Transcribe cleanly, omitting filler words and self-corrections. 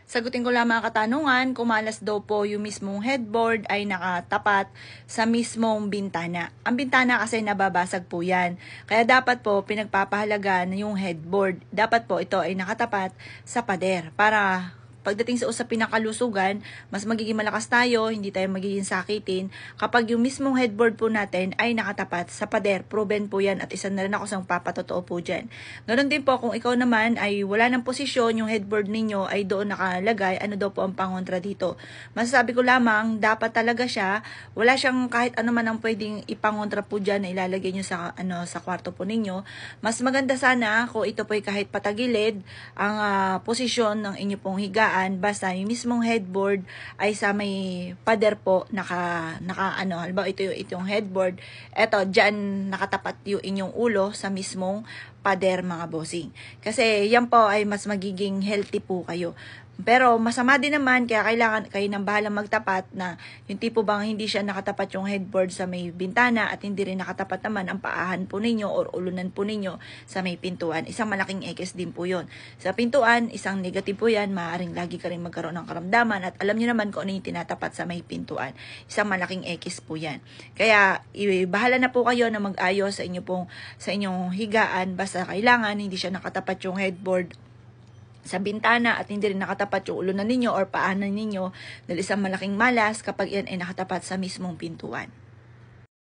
Sagutin ko lang mga katanungan, kung malas daw po yung mismong headboard ay nakatapat sa mismong bintana. Ang bintana kasi nababasag po yan. Kaya dapat po pinagpapahalagan yung headboard. Dapat po ito ay nakatapat sa pader para pagdating sa usapin ng kalusugan, mas magiging malakas tayo, hindi tayo magiging sakitin kapag yung mismong headboard po natin ay nakatapat sa pader. Proven po yan at isa na rin ako sa papatotoo po dyan. Ganon din po kung ikaw naman ay wala ng posisyon, yung headboard ninyo ay doon nakalagay, ano daw po ang pangontra dito. Masasabi ko lamang, dapat talaga siya, wala siyang kahit ano man ang pwedeng ipangontra po dyan na ilalagay nyo sa kwarto po ninyo. Mas maganda sana kung ito po ay kahit patagilid ang posisyon ng inyo pong higa, basta yung mismong headboard ay sa may pader po halimbawa itong headboard, eto diyan nakatapat yung inyong ulo sa mismong pader mga bossing. Kasi yan po ay mas magiging healthy po kayo. Pero masama din naman, kaya kailangan kayo nang bahalang magtapat na yung tipo bang hindi siya nakatapat yung headboard sa may bintana at hindi rin nakatapat naman ang paahan po ninyo or ulunan po ninyo sa may pintuan. Isang malaking X din po yun. Sa pintuan, isang negative po yan, maaaring lagi ka rin magkaroon ng karamdaman at alam nyo naman kung ano yung tinatapat sa may pintuan. Isang malaking X po yan. Kaya bahala na po kayo na mag-ayos sa inyong higaan, basta kailangan hindi siya nakatapat yung headboard sa bintana at hindi rin nakatapat yung ulunan ninyo or paanan ninyo dahil isang malaking malas kapag yan ay nakatapat sa mismong pintuan.